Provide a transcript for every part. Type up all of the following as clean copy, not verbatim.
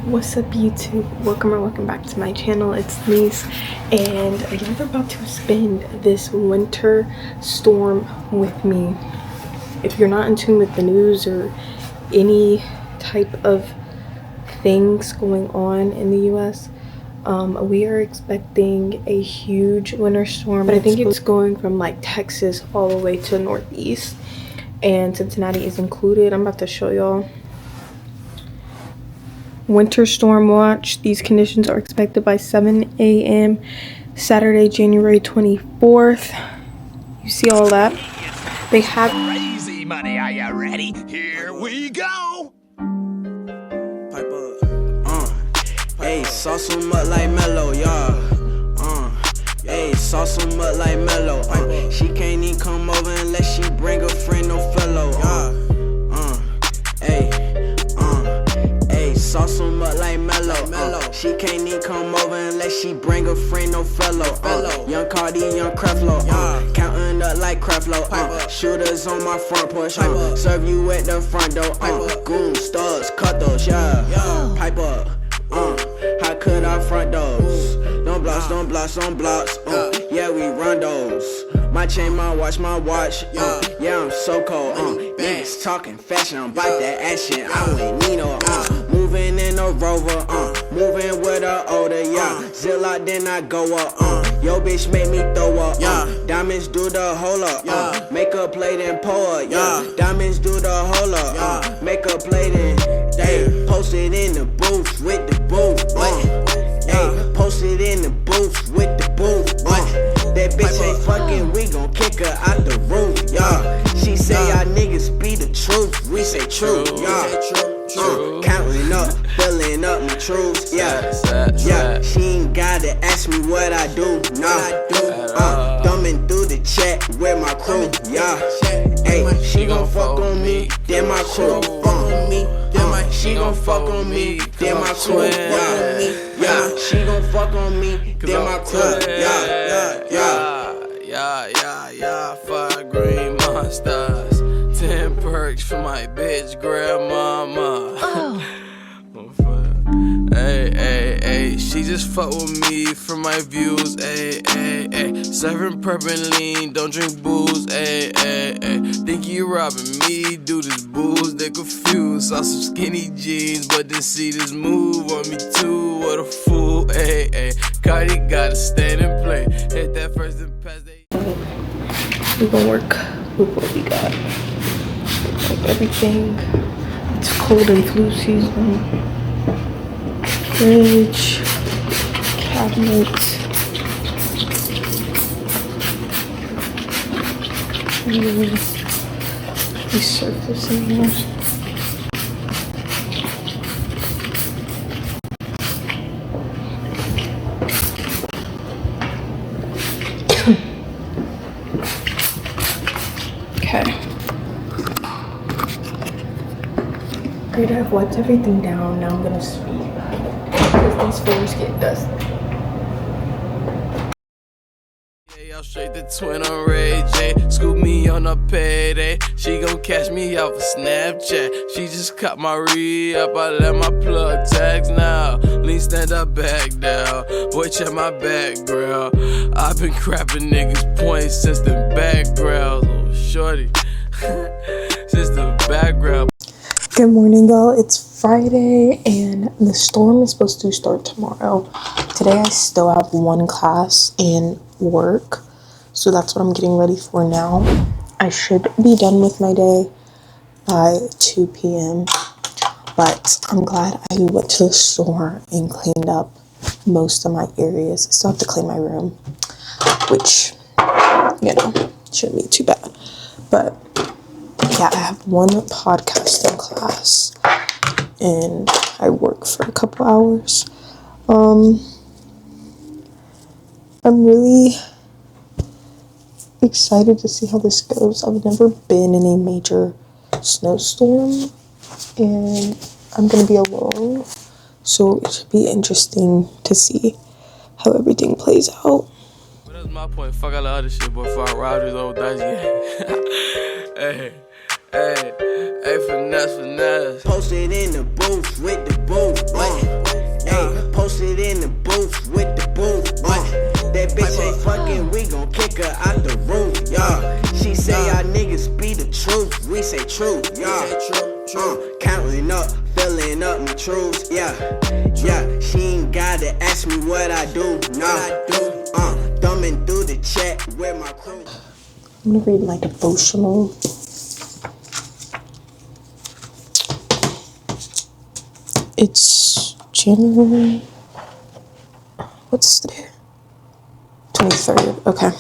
What's up YouTube? Welcome back to my channel. It's Denise, and we're about to spend this winter storm with me. If you're not in tune with the news or any type of things going on in the US, we are expecting a huge winter storm, but I think it's going from like Texas all the way to Northeast, and Cincinnati is included. I'm about to show y'all. Winter storm watch. These conditions are expected by 7 a.m. Saturday, January 24th. You see all that? They have crazy money. Are you ready? Here we go. Pipe up. Hey, sauce them up like mellow, y'all. Hey, sauce them up like mellow. She can't even come over unless she bring a friend, no fellow. Hey, sauce them up like mellow. She can't even come over unless she bring a friend, no fellow. Young Cardi, young Creflo. Counting up like Creflo. Shooters on my front porch. Serve you at the front door. Goons, studs, cut those, yeah. Pipe up. How could I front those? Don't blocks. Yeah, we run those. My chain, my watch. Yeah, I'm so cold. Niggas talking fashion, I'm about that action. I wouldn't need no. Moving in a Rover. Moving with a older, yeah. Zilla, then I go up. Yo, bitch make me throw up. Diamonds do the hole up. Make a plate and pour up. Diamonds do the hole up. Make a plate and post it in the booth with the booth. Post it in the booth with the booth. That bitch ain't fucking, we gon' kick her out the roof, She say y'all niggas be the truth, we say true, counting up, filling up my truths, She ain't gotta ask me what I do, thumbing through the chat with my crew, Hey, she gon' fuck on me, then my crew, she gon' fuck on me, then my crew, she gon' fuck on me, then my crew, Yeah, 5 green monsters, 10 perks for my bitch grandmama. Hey, she just fuck with me for my views, ayy. 7 perp and lean, don't drink booze, ayy. Think you robbing me, do this booze, they confused. Saw some skinny jeans, but then see this move on me too, what a fool, ayy. Cardi gotta stand and play, hit that first and pass, we gonna work with what we got. Like everything. It's cold and flu season. Fridge, cabinets, resurfacing here. Okay. Great, I've wiped everything down. Now I'm gonna sweep because these floors get dusty. Yeah, straight the twin on Ray J. Scoop me on a payday. She gon' catch me off of Snapchat. She just caught my re-up. I let my plug tags now. Lean, stand up, back down. Boy, check my background. I've been crapping niggas points since the background. Oh, shorty. Since the background. Good morning, y'all. It's Friday and the storm is supposed to start tomorrow. Today I still have one class and work, so that's what I'm getting ready for now. I should be done with my day by 2 p.m. but I'm glad I went to the store and cleaned up most of my areas. I still have to clean my room, which, shouldn't be too bad. But yeah, I have one podcasting class and I work for a couple hours. I'm really excited to see how this goes. I've never been in a major snowstorm and I'm gonna be alone, so it should be interesting to see how everything plays out. But that's my point. Fuck all the other shit, boy. Fuck Rogers, old dice game. Hey, finesse. Posted in the booth with the booth. help me choose. Yeah, she ain't gotta ask me what I do. Thumbing through the chat with my crew. I'm gonna read my devotional. It's January. What's the day? 23rd. Okay.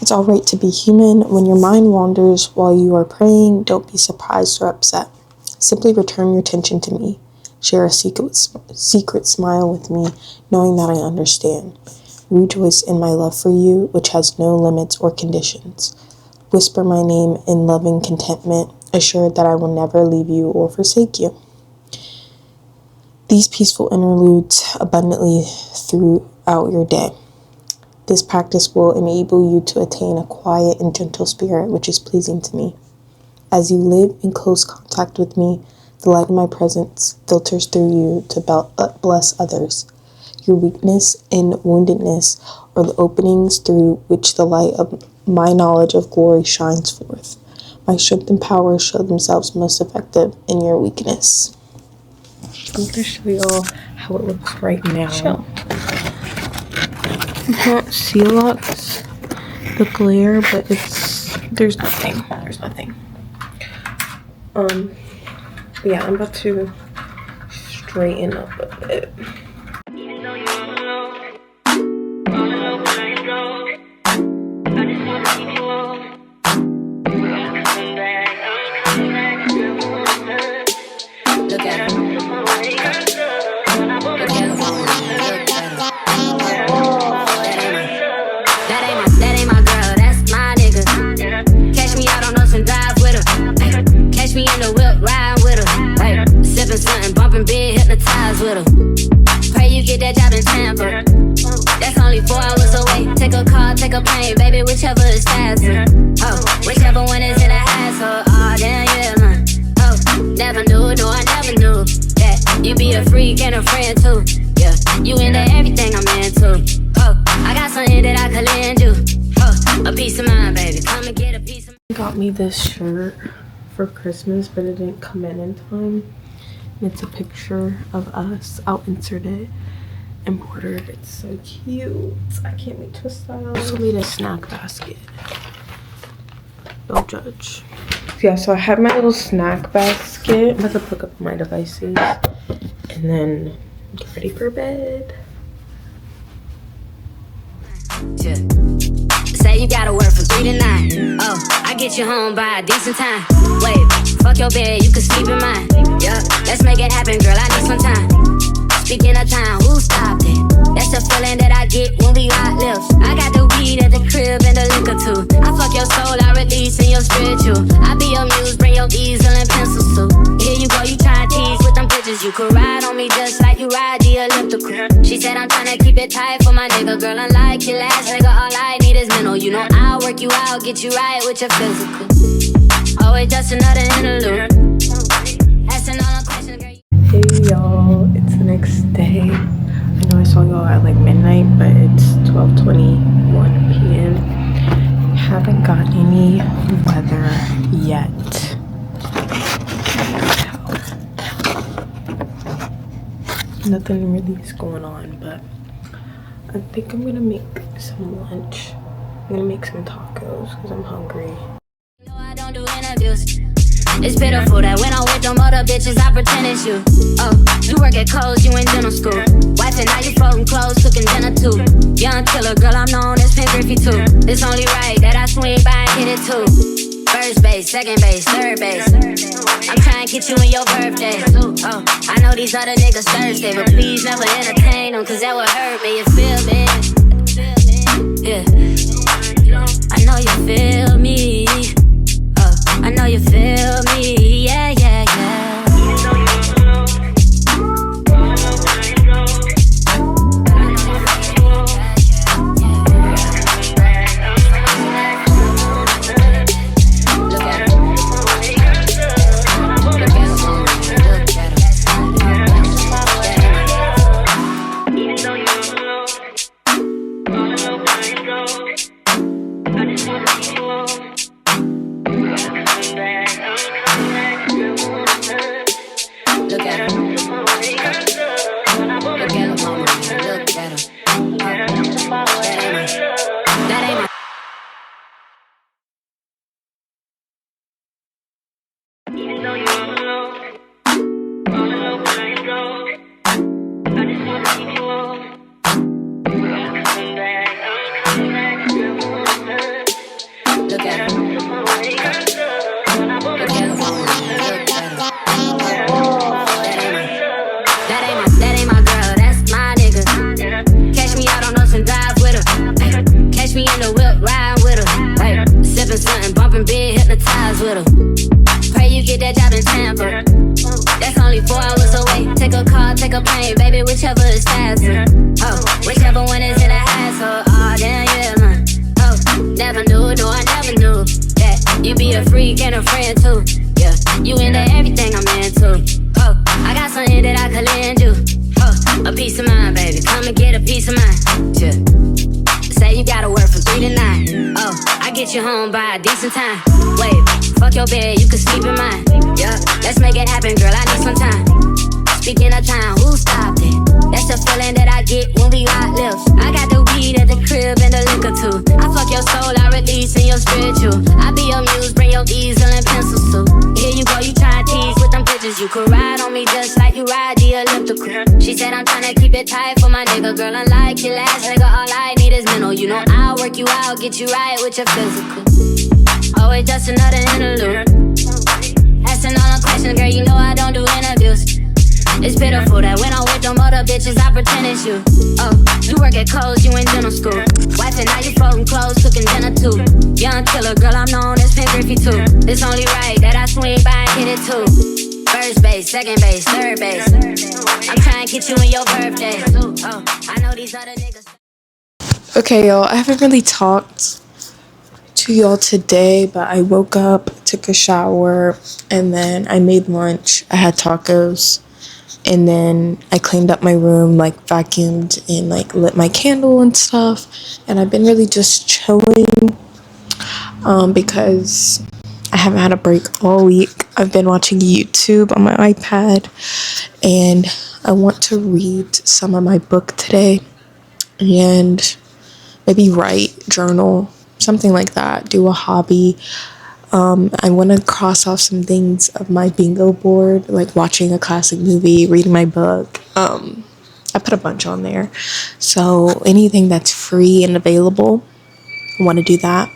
It's all right to be human. When your mind wanders while you are praying, don't be surprised or upset. Simply return your attention to me. Share a secret smile with me, knowing that I understand. Rejoice in my love for you, which has no limits or conditions. Whisper my name in loving contentment, assured that I will never leave you or forsake you. These peaceful interludes abundantly throughout your day. This practice will enable you to attain a quiet and gentle spirit which is pleasing to me. As you live in close contact with me, the light of my presence filters through you to bless others. Your weakness and woundedness are the openings through which the light of my knowledge of glory shines forth. My strength and power show themselves most effective in your weakness. I'm going to show y'all how it looks right now. You can't see a lot, the glare, but there's nothing. But yeah, I'm about to straighten up a bit. Something bumping big, hypnotized with her. Pray you get that job in Tampa. That's only 4 hours away. Take a car, take a plane, baby, whichever is faster. Oh, whichever one is in a hassle. Oh, damn, yeah, man. Oh, never knew, no, I never knew that you be a freak and a friend too. Yeah, you into everything I'm into. Oh, I got something that I could lend you. Oh, a piece of mind, baby. Come and get a piece of mind. Got me this shirt for Christmas, but it didn't come in time. It's a picture of us. I'll insert it. Embroidered. It's so cute. I can't wait to style. I also made a snack basket. Don't judge. Yeah, so I have my little snack basket. I'm about to plug up my devices and then get ready for bed. Yeah. Say you gotta work from 3 to 9. Oh, I get you home by a decent time. Wait, fuck your bed, you can sleep in mine. Yeah, let's make it happen, girl, I need some time. Speaking of time, who stopped it? That's the feeling that I get when we lock lips. I got the weed at the crib and the liquor too. I fuck your soul, I release in your spiritual. I be your muse, bring your easel and pencil too. Here you go, you try to tease with them pictures. You could ride on me just like you ride the elliptical. She said I'm tryna keep it tight for my nigga. Girl, unlike your last nigga, all I need is mental. You know I'll work you out, get you right with your physical. Always just another interlude. Asking all the questions, girl. Hey y'all, it's the next day. I know I saw y'all at like midnight, but it's 12:21 p.m. Haven't got any weather yet. Nothing really is going on, but I think I'm gonna make some lunch. I'm gonna make some tacos because I'm hungry. No, I don't do interviews. It's pitiful that when I'm with them other bitches, I pretend it's you. Oh, you work at Kohl's, you in dental school. Wife and now you folding clothes, cooking dinner too. Young killer, girl, I'm known as Pin Griffey too. It's only right that I swing by and hit it too. First base, second base, third base. I'm trying to get you in your birthday. Oh, I know these other niggas thirsty, but please never entertain them, cause that would hurt me, you feel me? Yeah, I know you feel me. I know you feel me, yeah, yeah, yeah. Look at him, mama, look at him. That ain't my. Even though you're all alone, where you go, I just wanna keep you warm. I'm coming back. Look at him. Look at him. That ain't my girl, that's my nigga. Catch me out on Ocean Drive with her. Catch me in the whip, riding with her. Sipping something, bumping big, hypnotized with her. Pray you get that job in Tampa. That's only 4 hours away. Take a car, take a plane, baby, whichever is faster. Oh, whichever one is in the hassle. Oh, damn, yeah, man. Oh, never knew, no, I never knew that you be a freak and a friend too. Yeah, you into everything I'm into. Oh, I got something that I could lend you. Oh, a piece of mind, baby, come and get a piece of mind. Yeah. Say you gotta work from 3 to 9. Oh, I get you home by a decent time. Wait, fuck your bed, you can sleep in mine. Yeah, let's make it happen, girl, I need some time. Speaking of time, who stopped it? That's the feeling that I get when we lock lips. I got the weed at the crib and the liquor too. I fuck your soul, I release in your spiritual. I be your muse, bring your easel and pencils too. Here you go, you try to tease with them pictures. You could ride on me just like you ride the elliptical. She said I'm tryna keep it tight for my nigga. Girl, unlike your last nigga, all I need is mental. You know I'll work you out, get you right with your physical. Always just another interlude. Asking all the questions, girl, you know I don't do interviews. It's pitiful that when I'm with them other bitches, I pretend it's you. Oh, you work at Kohl's, you in dental school. Wife and now you folding clothes, cooking dinner too. Young killer, girl, I'm known as Pin Griffey too. It's only right that I swing by and hit it too. First base, second base, third base. I'm trying to get you in your birthday. Oh, I know these other niggas. Okay, y'all, I haven't really talked to y'all today, but I woke up, took a shower, and then I made lunch. I had tacos. And then I cleaned up my room, like vacuumed and like lit my candle and stuff. And I've been really just chilling because I haven't had a break all week. I've been watching YouTube on my iPad and I want to read some of my book today and maybe write, journal, something like that, do a hobby. I want to cross off some things of my bingo board, like watching a classic movie, reading my book. I put a bunch on there. So anything that's free and available, I want to do that.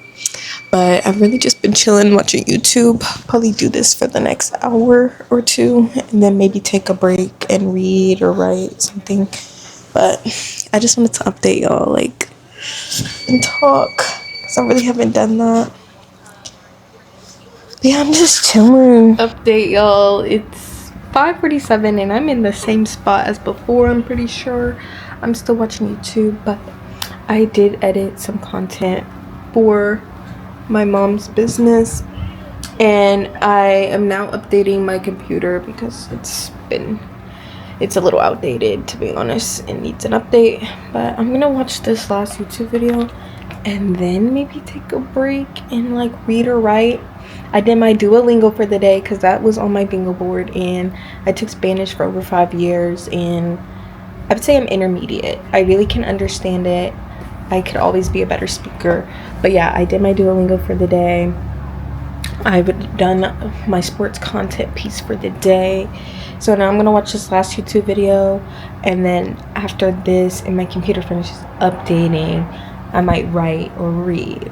But I've really just been chilling, watching YouTube. Probably do this for the next hour or two, and then maybe take a break and read or write something. But I just wanted to update y'all, like, and talk, because I really haven't done that. Yeah, I'm just chilling. Update, y'all. It's 5:47 and I'm in the same spot as before, I'm pretty sure. I'm still watching YouTube, but I did edit some content for my mom's business. And I am now updating my computer because it's a little outdated, to be honest. It needs an update. But I'm gonna watch this last YouTube video and then maybe take a break and like read or write. I did my Duolingo for the day because that was on my bingo board, and I took Spanish for over 5 years, and I would say I'm intermediate. I really can understand it. I could always be a better speaker. But yeah, I did my Duolingo for the day. I've done my sports content piece for the day. So now I'm going to watch this last YouTube video, and then after this and my computer finishes updating, I might write or read.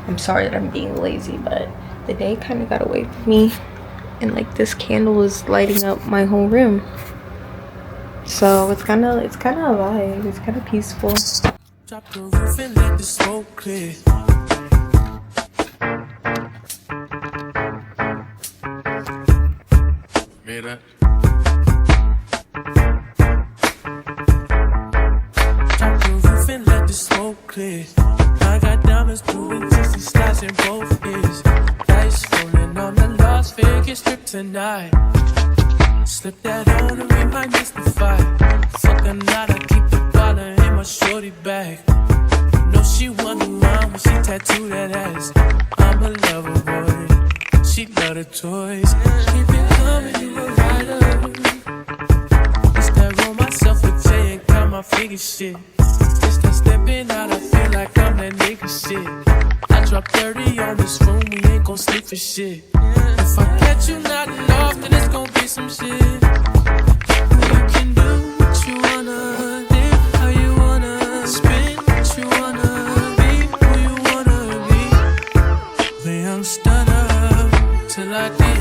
I'm sorry that I'm being lazy, but the day kind of got away from me, and like this candle is lighting up my whole room, so it's kind of a vibe. It's kind of peaceful. Drop the roof and let the smoke clear. Mira. Drop the roof and let the smoke clear. I got diamonds doing 60 stars in both ears. Ice falling on the Las Vegas strip tonight. Slip that on and we might mystify. Fuck a night, I keep the dollar in my shorty bag. You know she wanna rhyme when she tattoo that ass. I'm a lover boy, she love the toys. Keep it coming, you a rider. nigga shit. Just that stepping out, I feel like I'm that nigga shit. I drop 30 on this room, we ain't gon' sleep for shit. If I catch you nodding off, then it's gon' be some shit. You can do what you wanna, live how you wanna, spin what you wanna, be who you wanna be. The young stunner, till I die.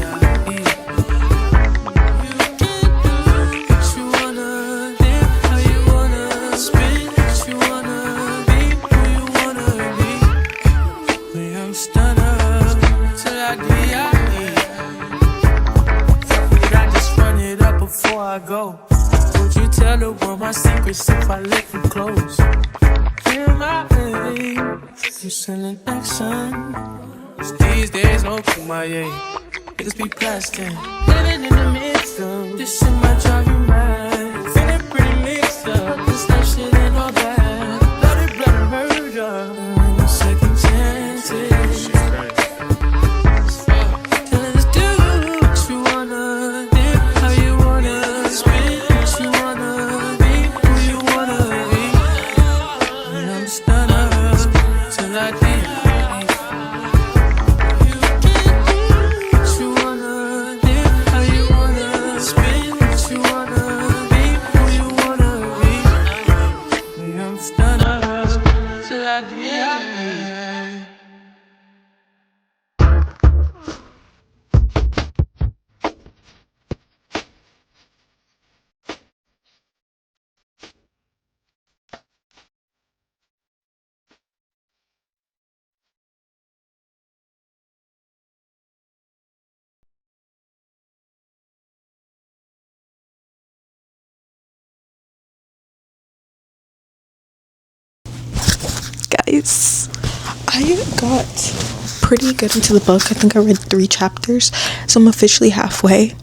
I go. Would you tell the world my secrets if I let you close? Feel my aim, you selling action. These days, no kumaye. Niggas be blasting. Living in the midst of this shit might drive you mad. Feeling pretty mixed up. This life shit ain't all bad. Bloody, bloody murder. Ain't no second chances. Guys, I got pretty good into the book. I think I read 3 chapters, so I'm officially halfway,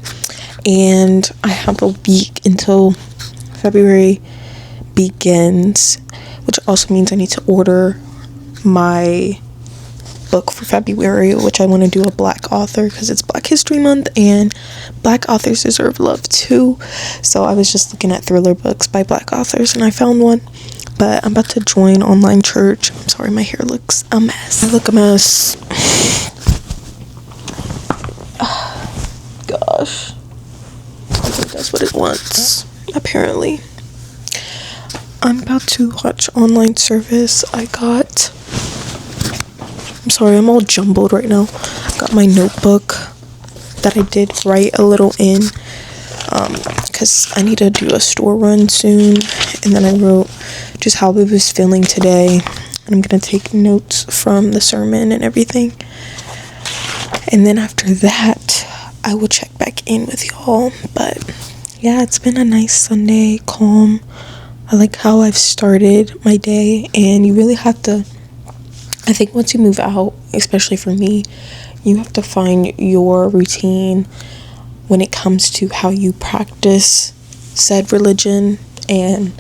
and I have a week until February begins, which also means I need to order my book for February, which I want to do a Black author because it's Black History Month and Black authors deserve love too. So I was just looking at thriller books by Black authors and I found one. But I'm about to join online church. I'm sorry, my hair looks a mess. I look a mess. Gosh. I think that's what it wants, apparently. I'm about to watch online service. I'm sorry, I'm all jumbled right now. I got my notebook that I did write a little in. Because I need to do a store run soon. And then I wrote just how I was feeling today. And I'm going to take notes from the sermon and everything. And then after that, I will check back in with y'all. But yeah, it's been a nice Sunday, calm. I like how I've started my day. And you really have to, I think once you move out, especially for me, you have to find your routine when it comes to how you practice said religion. And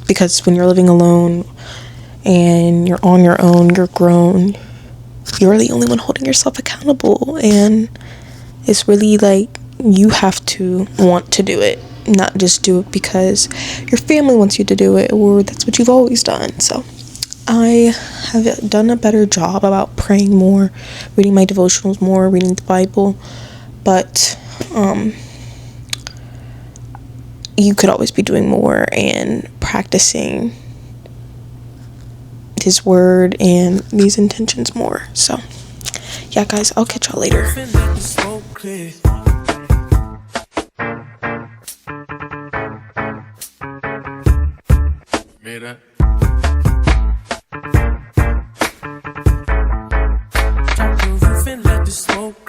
because when you're living alone and you're on your own, you're grown, you're the only one holding yourself accountable, and it's really like you have to want to do it, not just do it because your family wants you to do it or that's what you've always done. So I have done a better job about praying more, reading my devotionals more, reading the Bible, but you could always be doing more and practicing His word and these intentions more. So yeah, guys, I'll catch y'all later.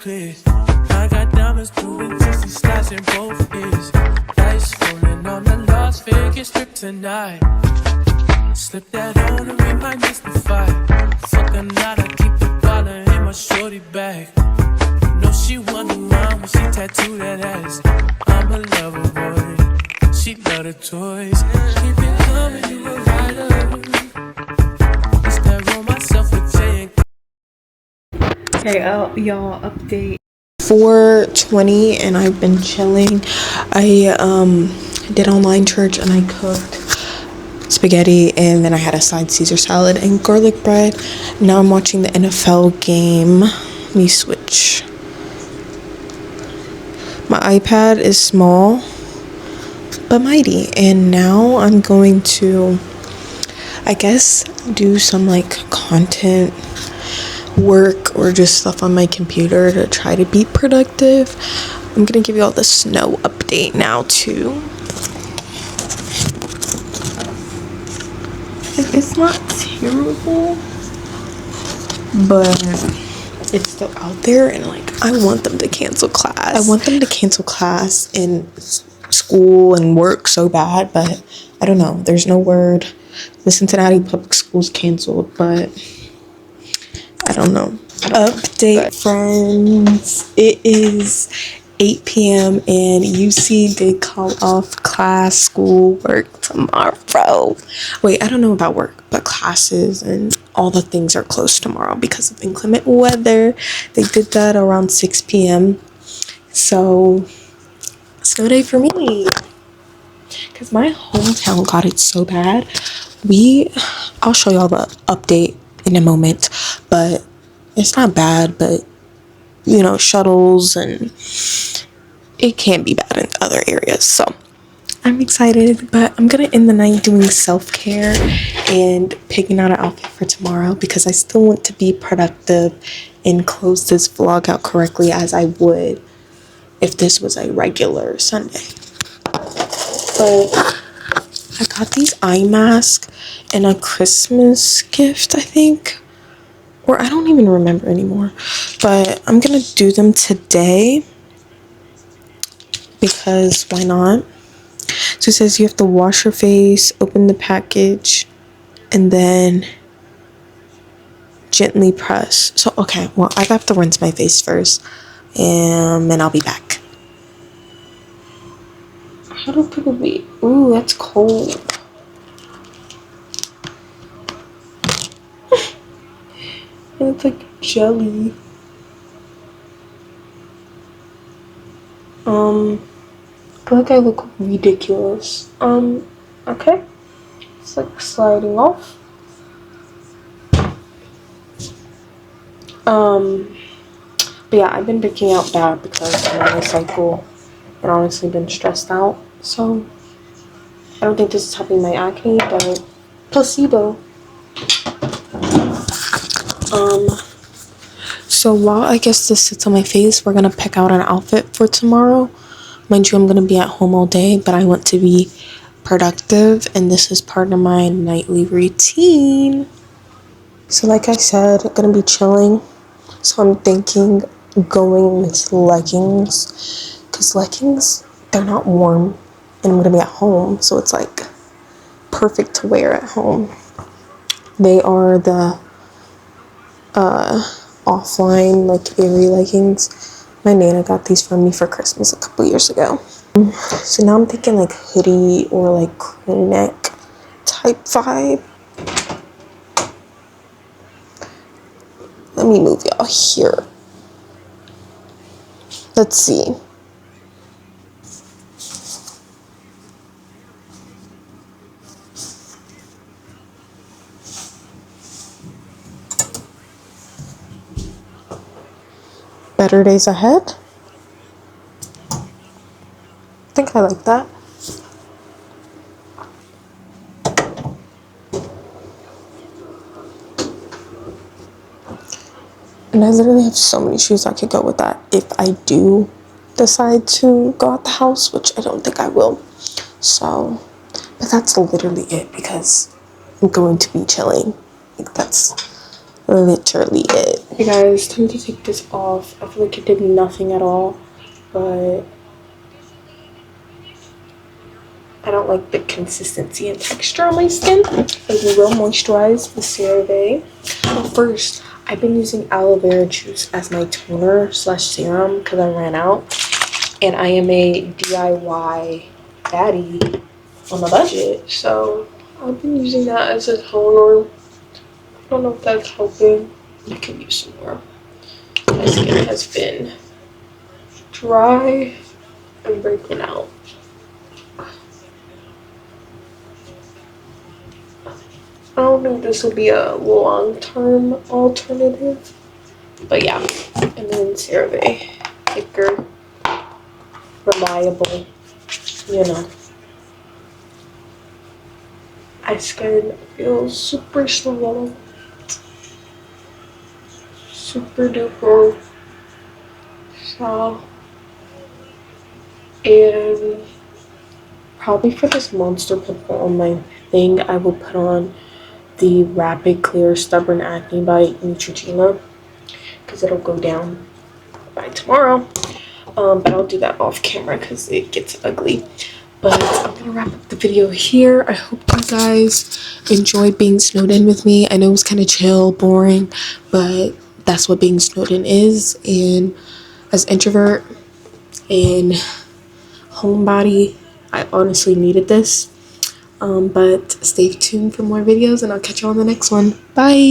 I got diamonds doing 60 slides in both ears. Ice falling on the Las Vegas strip tonight. Slip that on and we might mystify. Fuck a night, I keep the dollar in my shorty bag. You know she wanna rhyme when she tattooed that ass. I'm a lover boy, she love the toys. Keep it coming, you a rider. It's that roll myself with Jay and Okay, y'all, update 4:20 and I've been chilling. I did online church and I cooked spaghetti, and then I had a side Caesar salad and garlic bread. Now I'm watching the NFL game. Let me switch. My iPad is small but mighty, and now I'm going to, I guess, do some like content work or just stuff on my computer to try to be productive. I'm gonna give you all the snow update now too. It's not terrible, but it's still out there, and like I want them to cancel class. I want them to cancel class and school and work so bad, but I don't know. There's no word. The Cincinnati public schools canceled, but I don't know. Update, friends. It is 8 p.m. and UC did call off class, school, work tomorrow. Wait, I don't know about work, but classes and all the things are closed tomorrow because of inclement weather. They did that around 6 p.m. So, snow day for me. Because my hometown got it so bad. I'll show y'all the update in a moment, but it's not bad, but you know, shuttles, and it can be bad in other areas. So I'm excited, but I'm gonna end the night doing self-care and picking out an outfit for tomorrow because I still want to be productive and close this vlog out correctly as I would if this was a regular Sunday. But I got these eye masks and a Christmas gift, I think. Or I don't even remember anymore. But I'm going to do them today because why not? So it says you have to wash your face, open the package, and then gently press. So, okay, well, I have to rinse my face first, and then I'll be back. How do people be? Ooh, that's cold. And it's like jelly. I feel like I look ridiculous. Okay. It's like sliding off. But yeah, I've been breaking out bad because I'm on my cycle and honestly been stressed out. So I don't think this is helping my acne, but placebo. So while I guess this sits on my face, we're gonna pick out an outfit for tomorrow. Mind you, I'm gonna be at home all day, but I want to be productive, and this is part of my nightly routine. So like I said, I'm gonna be chilling. So I'm thinking going with leggings, because leggings, they're not warm, and I'm gonna be at home, so it's like perfect to wear at home. They are the offline like airy leggings. My nana got these for me for Christmas a couple years ago. So now I'm thinking like hoodie or like crew neck type vibe. Let me move y'all here. Let's see. Better days ahead. I think I like that. And I literally have so many shoes I could go with that if I do decide to go out the house, which I don't think I will. So, but that's literally it because I'm going to be chilling. Like that's literally it. Hey guys, time to take this off. I feel like it did nothing at all, but I don't like the consistency and texture on my skin. I will moisturize with CeraVe. But first, I've been using aloe vera juice as my toner slash serum because I ran out. And I am a DIY baddie on a budget. So I've been using that as a toner. I don't know if that's helping. I could use some more. My skin has been dry and breaking out. I don't know if this will be a long-term alternative, but yeah. And then CeraVe, thicker, reliable, you know. My skin feels super soft, super duper soft, and probably for this monster pimple on my thing, I will put on the Rapid Clear Stubborn Acne by Neutrogena because it'll go down by tomorrow. But I'll do that off camera because it gets ugly. But I'm gonna wrap up the video here. I hope you guys enjoyed being snowed in with me. I know it was kind of chill, boring, but that's what being snowed in is. And as introvert and homebody, I honestly needed this. But stay tuned for more videos and I'll catch you on the next one. Bye.